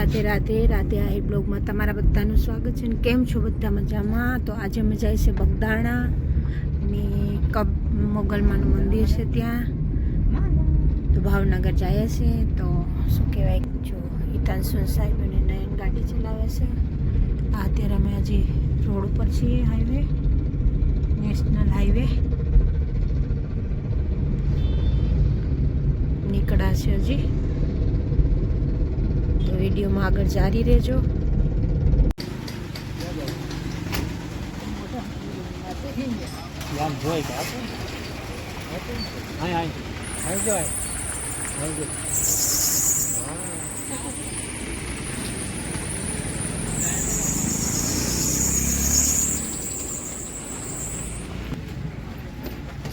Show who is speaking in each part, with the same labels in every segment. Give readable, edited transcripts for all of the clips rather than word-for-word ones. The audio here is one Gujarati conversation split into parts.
Speaker 1: રાધે રાધે રાધે આહિર બ્લોગમાં તમારા બધાનું સ્વાગત છે. અને કેમ છો બધા મજામાં? તો આજે અમે જાય છે બગદાણા ને મોગલમાનું મંદિર છે ત્યાં, તો ભાવનગર જાય છે. તો શું કહેવાય, જો હિતાંશુ સાહેબ અને નયન ગાડી ચલાવે છે. અત્યારે અમે હજી રોડ ઉપર છીએ, હાઈવે, નેશનલ હાઈવે નીકળ્યા છે હજી. તો વિડીયોમાં આગળ જારી રહેજો.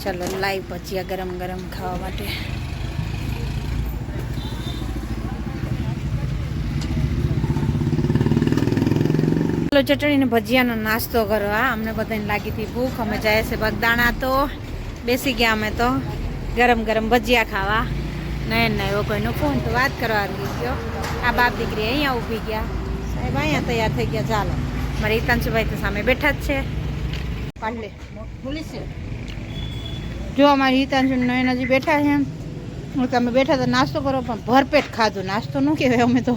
Speaker 1: ચલો લાઈવ ભજીયા ગરમ ગરમ ખાવા માટે. ચટણી ને ભજીયાનો નાસ્તો કરવા. અમને બધાને લાગી હતી ભૂખ. અમે જાય છે બગદાણા, તો બેસી ગયા અમે તો ગરમ ગરમ ભજીયા ખાવા. નહીં એવો કોઈનો ફોન તો વાત કરવા આવી ગયો. આ બાપ દીકરી અહીંયા ઊભી ગયા, સાહેબ અહીંયા તૈયાર થઈ ગયા. ચાલો, મારે હિતાંશુભાઈ તો સામે બેઠા જ છે. પાડલે જો અમારી હિતાંશુ નયન હજી બેઠા છે. તમે બેઠા તો નાસ્તો કરો, પણ ભરપેટ ખાધું. નાસ્તો ન કહેવાય અમે તો.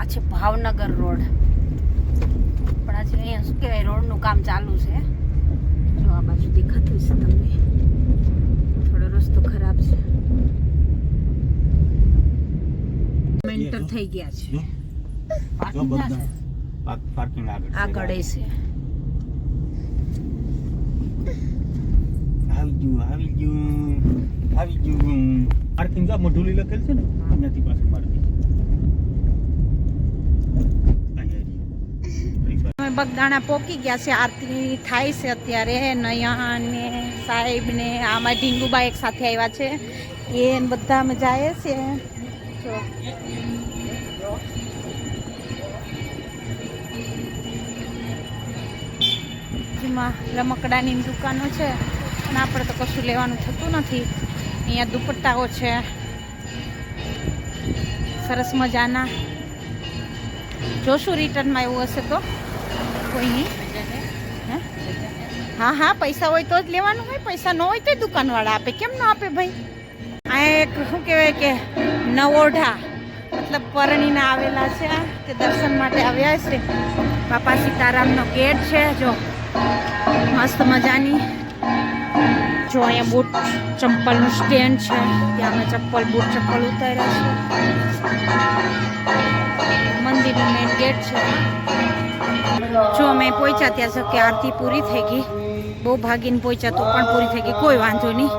Speaker 1: આ છે ભાવનગર રોડ, પણ આજે અહીંયા શું કહેવાય, રોડનું કામ ચાલુ છે. જો આ બાજુ દેખાતું છે તમને, થોડો રસ્તો ખરાબ છે. એન્ટર થઈ ગયા છે, પાર્કિંગ આગળ છે.
Speaker 2: આવી ગયું પાર્કિંગ જા મઢુલી લખેલ છે ને, અહીંયાથી પાછળ મારી
Speaker 1: અમે બગદાણા પોકી ગયા છે. આરતી થાય છે અત્યારે. નયન ને સાહેબ ને આમાં ઢીંગુબા એક સાથે આવ્યા છે. એ બધા અમે જાય છે. જો રમકડાની દુકાનો છે, પણ આપણે તો કશું લેવાનું થતું નથી. અહીંયા દુપટ્ટાઓ છે સરસ મજાના. જોશું રિટર્નમાં એવું હશે તો. કોઈ નહીં. હા, પૈસા હોય તો જ લેવાનું હોય, પૈસા ન હોય તો દુકાનવાળા આપે. કેમ ન આપે ભાઈ? આ એક શું કહેવાય કે નવોઢા મતલબ પરણીને આવેલા છે, તે દર્શન માટે આવ્યા છે. બાપા સીતારામનો ગેટ છે. જો મસ્ત મજાની. જો અહીંયા બૂટ ચંપલનું સ્ટેન્ડ છે, ત્યાં અમે બૂટ ચપ્પલ ઉતાર્યા છે. મંદિરનો મેઇન ગેટ છે. જો અમે પહોંચ્યા ત્યાં સુધી આરતી પૂરી થઈ ગઈ. બહુ ભાગીને પહોંચ્યા તો પણ પૂરી થઈ ગઈ. કોઈ વાંધો નહીં.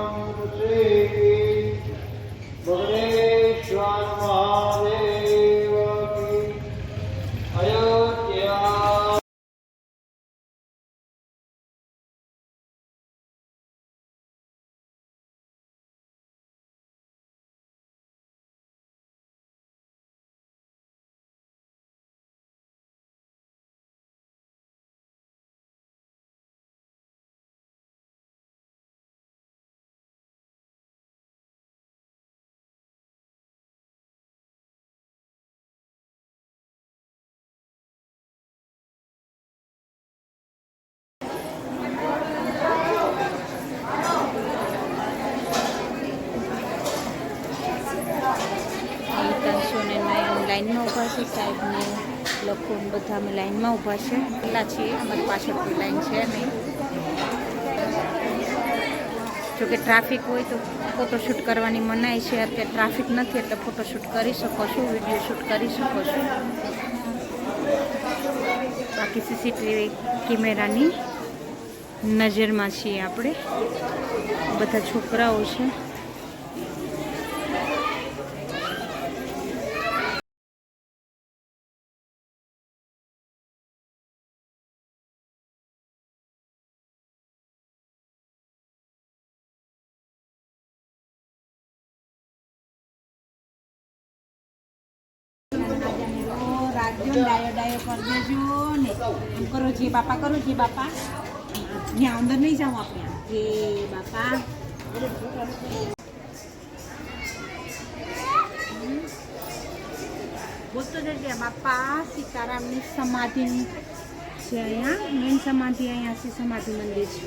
Speaker 1: લાઈનમાં ઊભા છે. સાહેબને લોકો બધા અમે લાઈનમાં ઊભા છે. પહેલાં છીએ, અમારી પાછળ કોઈ લાઈન છે નહીં. જોકે ટ્રાફિક હોય તો ફોટોશૂટ કરવાની મનાઈ છે. અત્યારે ટ્રાફિક નથી એટલે ફોટોશૂટ કરી શકો છો, વિડીયો શૂટ કરી શકો છો. બાકી સીસીટીવી કેમેરાની નજરમાં છીએ આપણે. બધા છોકરાઓ છે. ડાયો ડાયો કરી દેજો ને. એમ કરો જે બાપા, કરો જે બાપા. ત્યાં અંદર નહીં જાઉં આપણે. જે બાપા. તો જગ્યા બાપા સીતારામની સમાધિની છે. અહીંયા મેન સમાધિ અહીંયા છે, સમાધિ મંદિર છે.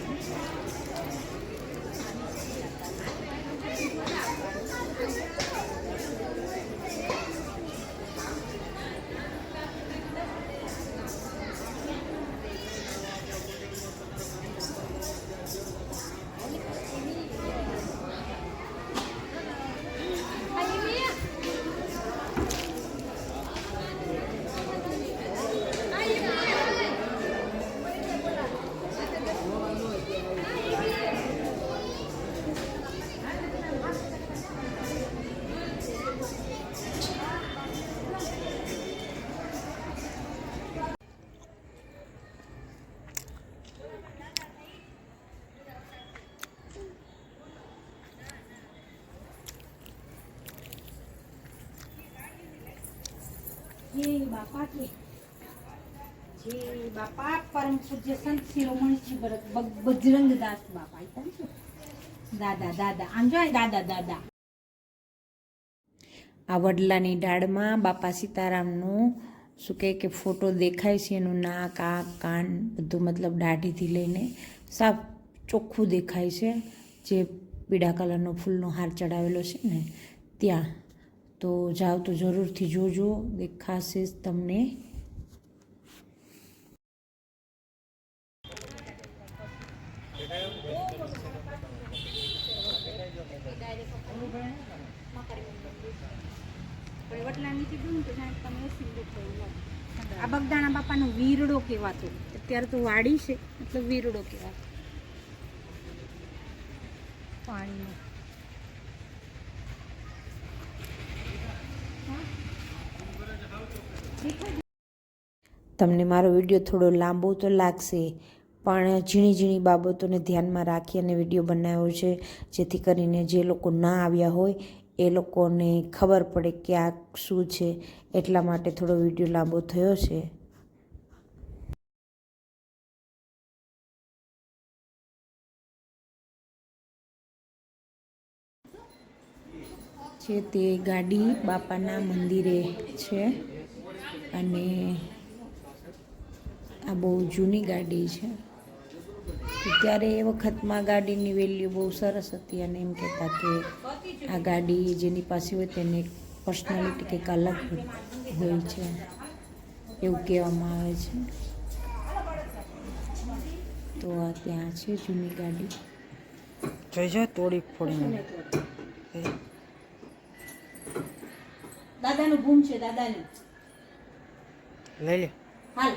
Speaker 1: जय बापा के जय बापा परम पूज्य संत शिरोमणिजी बजरंग दास बापा दादा दादा आम जो दादा दादा આ વડલાની ડાળમાં બાપા સીતારામનું શું કહે કે ફોટો દેખાય છે. એનું નાક આંખ કાન બધું મતલબ દાઢીથી લઈને સાફ ચોખ્ખું દેખાય છે. જે પીળા કલરનો ફૂલનો હાર ચડાવેલો છે ને ત્યાં. તો જાઓ તો જરૂરથી જોજો, દેખાશે તમને. આ બગદાણા બાપાનો વીરડો કહેવાતો, અત્યારે તો વાડી છે, મતલબ વીરડો કહેવાતો પાણીનો. તમને મારો વિડીયો થોડો લાંબો તો લાગશે, પણ ઝીણી ઝીણી બાબતોને ધ્યાનમાં રાખી અને વિડીયો બનાવ્યો છે, જેથી કરીને જે લોકો ના આવ્યા હોય એ લોકોને ખબર પડે કે આ શું છે. એટલા માટે થોડો વિડીયો લાંબો થયો છે. તે ગાડી બાપાના મંદિરે છે અને આ બહુ જૂની ગાડી છે. ત્યારે એ વખતમાં ગાડીની વેલ્યુ બહુ સરસ હતી અને એમ કહેતા કે આ ગાડી જેની પાસે હોય તેને પર્સનાલિટી કંઈક અલગ હોય છે, એવું કહેવામાં આવે છે. તો આ ત્યાં છે જૂની ગાડી.
Speaker 2: જઈ જાય તોડી ફોડીને
Speaker 1: દાદાનું ભૂમ છે, દાદાનું
Speaker 2: લઈ લે.
Speaker 1: હાલ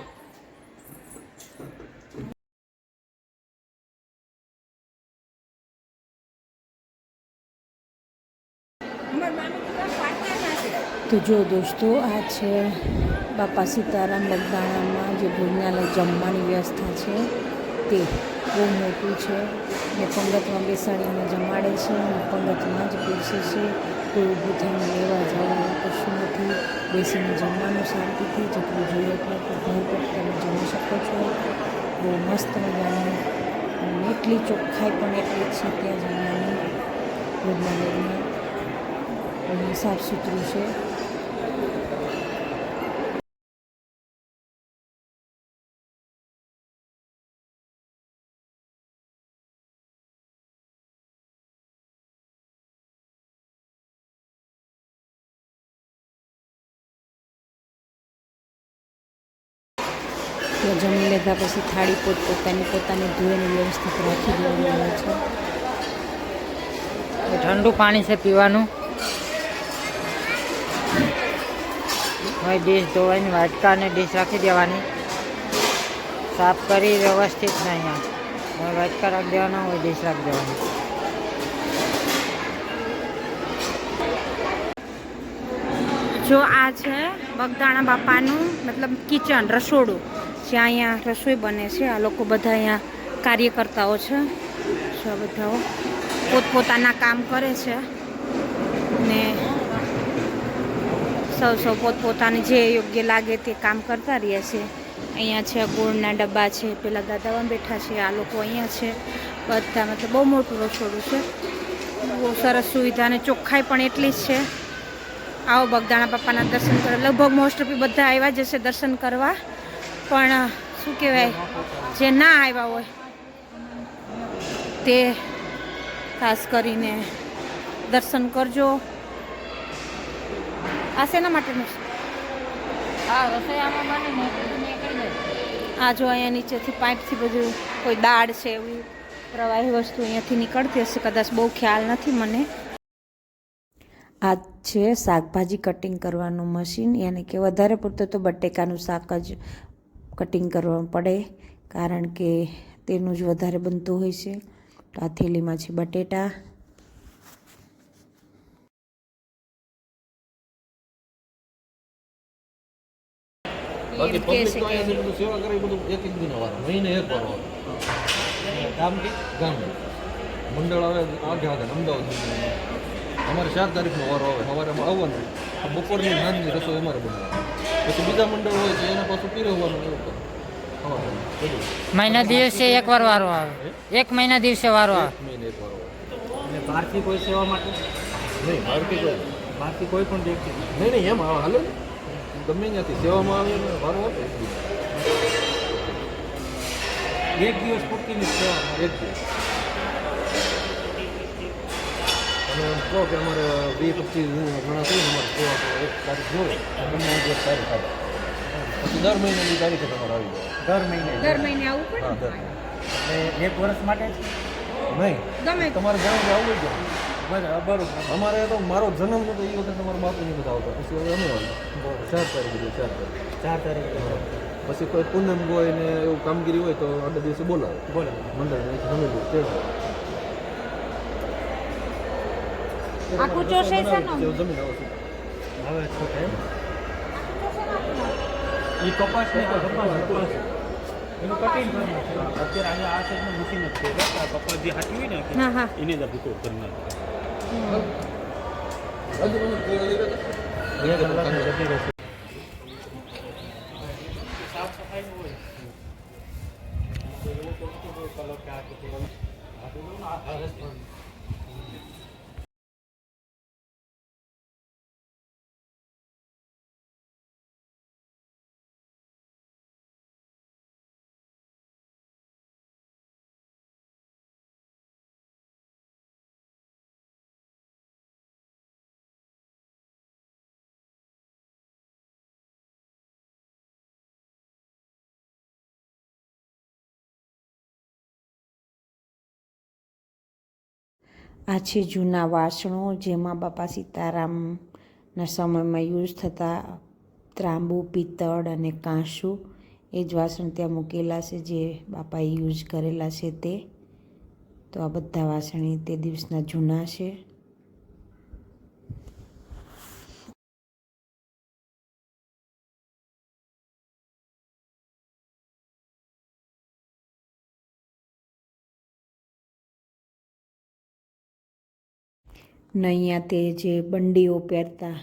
Speaker 1: તો જો દોસ્તો, આ છે બાપા સીતારામ બગદાણામાં જે ભોજનાલય જમવાની વ્યવસ્થા છે તે બહુ મોટું છે ને પંગતમાં બેસાડીને જમાડે છે અને પંગતમાં જ બેસે છે. કોઈ ઊભું થઈને લેવા જવાનું કશું નથી. બેસીને જમવાનું શાંતિથી જેટલું જોઈએ એટલું ભરપેટ તમે જમી શકો છો. બહુ મસ્ત મજાનું અને એટલી ચોખ્ખાઈ પણ એટલી જ છે ત્યાં જમવાની ભોજનાલયમાં અને સાફ સુથરું છે. ત્યાં જમી લીધા પછી થાળી પોતાની ધોઈને વ્યવસ્થિત રાખી દેવાની હોય છે.
Speaker 3: ઠંડુ પાણી છે પીવાનું. હવે ડીશ ધોવાની, વાટકા અને ડીશ રાખી દેવાની, સાફ કરી વ્યવસ્થિત ને અહીંયા હવે વાટકા રાખી દેવાના હોય, ડીશ રાખી દેવાની.
Speaker 1: જો આ છે બગદાણા બાપાનું મતલબ કિચન, રસોડું, જ્યાં અહીંયા રસોઈ બને છે. આ લોકો બધા અહીંયા કાર્યકર્તાઓ છે. બધા પોતપોતાના કામ કરે છે ને સૌ પોતપોતાને જે યોગ્ય લાગે તે કામ કરતા રહે છે. અહીંયા છે ગોળના ડબ્બા છે, પેલા દાદામાં બેઠા છે, આ લોકો અહીંયા છે બધા. મતલબ બહુ મોટું રસોડું છે, બહુ સરસ સુવિધા અને ચોખ્ખાઈ પણ એટલી જ છે. આવો બગદાણા બાપાના દર્શન કરો. લગભગ મોસ્ટ ઓફ બધા આવ્યા જશે દર્શન કરવા, પણ શું કહેવાય, જે ના આવ્યા હોય તે ખાસ કરીને દર્શન કરજો. આ શેના માટેનું છે?
Speaker 3: હા, રસોઈ આમાં બને ને કરી દે.
Speaker 1: આ જો અહીંયા નીચેથી પાઇપથી બધું કોઈ દાળ છે એવી પ્રવાહી વસ્તુ અહીંયાથી નીકળતી હશે, કદાચ બહુ ખ્યાલ નથી મને. આ છે શાકભાજી કટિંગ કરવાનું મશીન, યાની કે વધારે પૂરતું તો બટેકાનું શાક જ કટિંગ કરવા પડે, કારણ કે તેનું જ વધારે બનતું હોય છે. તો આ થેલીમાં છે બટેટા.
Speaker 2: બાકી પબ્લિક તો અહીંયા બધું સેવા કરે, બધું એક એક દિન વાર, મહિને એક વાર આવે. ગામ મંડળ આવે 8 વાગે અમદાવાદ. અમારે 4 તારીખનો વારો આવે, સવારે આવવાનું, બપોરની સાંજની રસોઈ અમારે બનાવવાની. પછી બીજા મંડળ હોય છે એના પાછું પીરવવાનું એવું કરે.
Speaker 3: મહિના દિવસે એક વાર વારો આવે, એક મહિના દિવસે વારો આવે.
Speaker 2: મહિને એક વાર આવે.
Speaker 4: અને બહારથી કોઈ સેવા માટે
Speaker 2: નહીં,
Speaker 4: બહારથી કોઈ પણ વ્યક્તિ
Speaker 2: નહીં એમ હાલે ને, ગમે ત્યાંથી સેવામાં આવે ને વારો આપે.
Speaker 4: એક દિવસ પૂરતીની સેવા
Speaker 2: એક દિવસ. અને કહો કે અમારે 20-25 ઘણા થઈને અમારે સેવા એક તારીખ જોવે, ગમે એક તારીખ આવે. પછી દર મહિનાની તારીખે તમારે આવી જાય.
Speaker 1: દર મહિને આવવું પડે
Speaker 2: હા,
Speaker 1: ને?
Speaker 2: દર
Speaker 4: એટલે 1 વર્ષ માટે જ
Speaker 2: નહીં,
Speaker 1: ગમે
Speaker 2: તમારે જન્મ આવવું જ જોઈએ.
Speaker 4: બરોબર.
Speaker 2: અમારે તો મારો જન્મ નતો એ વખતે તમારા બાપુની બધા આવતા, પછી હવે અમે આવ્યા 4 તારીખે 4 તારીખ.
Speaker 4: 4 તારીખે
Speaker 2: પછી કોઈ પૂનમ હોય ને એવું કામગીરી હોય તો આગળ દિવસે બોલાવે
Speaker 4: બોલે
Speaker 2: મંડળ જમેલું તે
Speaker 1: આખું ચોસે છે ને?
Speaker 2: જમીન આવે છે.
Speaker 4: હવે શું થાય એ કપાસ નહીં, કપાસ એનું કટિંગ કરવાનું છે. અત્યારે અહીંયા આ સાઈડનું મશીન જ છે, આ કપાસ જે હાથી હોય ને
Speaker 1: હા હા.
Speaker 4: એને જ ભૂકો કરી નાખે.
Speaker 2: હજુ મને કોઈ લઈ રહ્યો હતો?
Speaker 4: સાફ સફાઈનું હોય એવો કોઈ કલર કે આ
Speaker 1: આ છે જૂના વાસણો, જેમાં બાપા સીતારામના સમયમાં યુઝ થતા ત્રાંબુ, પિત્તળ અને કાંસુ. એ જ વાસણ ત્યાં મૂકેલા છે જે બાપાએ યુઝ કરેલા છે તે. તો આ બધા વાસણ તે દિવસના જૂના છે. ને અહીંયા તે જે બંડીઓ પહેરતા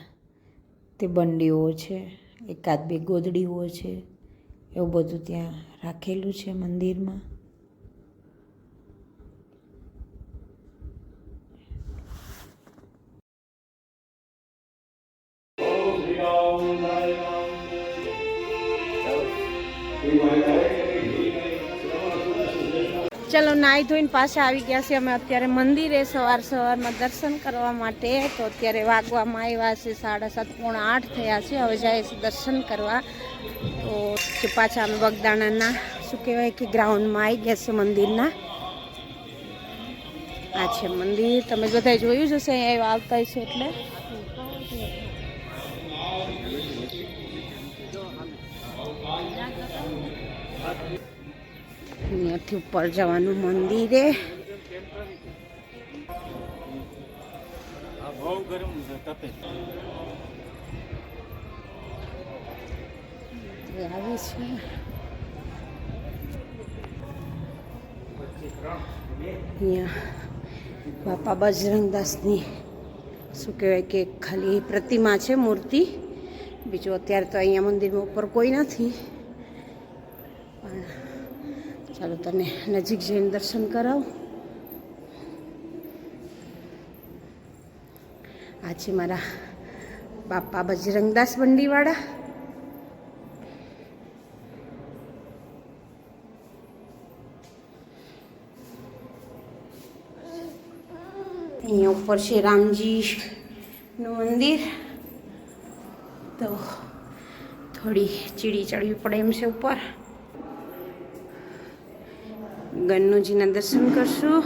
Speaker 1: તે બંડીઓ છે, એકાદ બે ગોદડીઓ છે, એવું બધું ત્યાં રાખેલું છે મંદિરમાં. ચલો, નાહી ધોઈને પાછા આવી ગયા છે અમે અત્યારે મંદિરે સવારમાં દર્શન કરવા માટે. તો અત્યારે વાગવામાં આવ્યા છે 7:30, પોણા 8 થયા છે. હવે જાય છે દર્શન કરવા. તો જે પાછા અમે બગદાણાના શું કહેવાય કે ગ્રાઉન્ડમાં આવી ગયા છે મંદિરના. આ છે મંદિર, તમે બધા જોયું જ હશે, અહીંયા આવતા છે એટલે. અહીંયાથી ઉપર જવાનું મંદિરે.
Speaker 4: બહુ ગરમ તપે
Speaker 1: આવી છે અહીંયા બાપા બજરંગદાસની શું કહેવાય કે ખાલી પ્રતિમા છે, મૂર્તિ. બીજું અત્યારે તો અહીંયા મંદિરમાં ઉપર કોઈ નથી, પણ ચાલો તને નજીક જઈને દર્શન કરાવું. આ છે મારા બાપા બજરંગદાસ બંડીવાળા. અહીંયા ઉપર છે રામજીનું મંદિર. તો થોડી ચીડી ચડવી પડે એમ છે ઉપર. ગન્નુજીના દર્શન કરશું.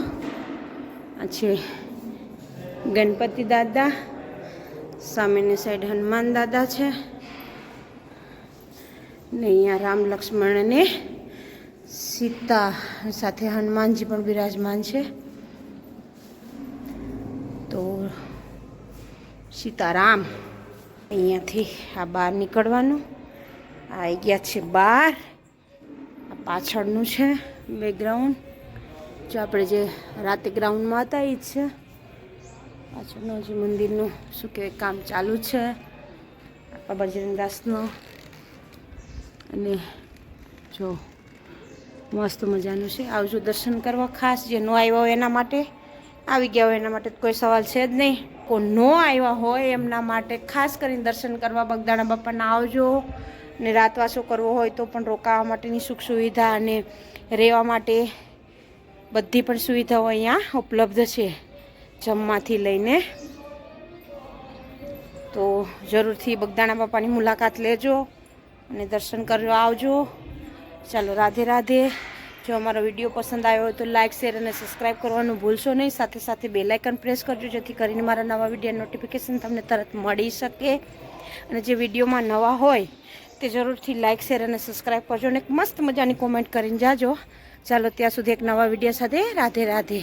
Speaker 1: આ છે ગણપતિ દાદા, સામેની સાઈડ હનુમાન દાદા છે ને અહીંયા રામ લક્ષ્મણ અને સીતા સાથે હનુમાનજી પણ બિરાજમાન છે. તો સીતારામ. અહીંયાથી આ બહાર નીકળવાનું. આવી ગયા છે બહાર. આ પાછળનું છે બેકગ્રાઉન્ડ. જો આપણે જે રાતે ગ્રાઉન્ડમાં હતા એ જ છે. પાછળનું જે મંદિરનું શું કહેવાય કામ ચાલુ છે આપણા બજરંગદાસનો. અને જો મસ્ત મજાનું છે. આવજો દર્શન કરવા. ખાસ જે ન આવ્યા હોય એના માટે, આવી ગયા હોય એના માટે કોઈ સવાલ છે જ નહીં. કોઈ ન આવ્યા હોય એમના માટે ખાસ કરીને દર્શન કરવા બગદાણા બાપાના આવજો. ને રાતવાસો કરવો હોય તો પણ રોકાવા માટેની સુખ સુવિધા અને રહેવા માટે બધી પણ સુવિધાઓ અહીંયા ઉપલબ્ધ છે, જમવાથી લઈને. તો જરૂરથી બગદાણા બાપાની મુલાકાત લેજો અને દર્શન કરવા આવજો. ચાલો, રાધે રાધે. જો અમારો વિડીયો પસંદ આવ્યો હોય તો લાઇક, શેર અને સબસ્ક્રાઈબ કરવાનું ભૂલશો નહીં. સાથે સાથે બેલ આઇકન પ્રેસ કરજો જેથી કરીને મારા નવા વિડીયો નોટિફિકેશન તમને તરત મળી શકે. અને જે વિડીયોમાં નવા હોય તે જરૂરથી લાઇક, શેર અને સબસ્ક્રાઈબ કરજો અને એક મસ્ત મજાની કોમેન્ટ કરીને જાજો. ચાલો, ત્યાં સુધી એક નવા વિડીયો સાથે રાધે રાધે.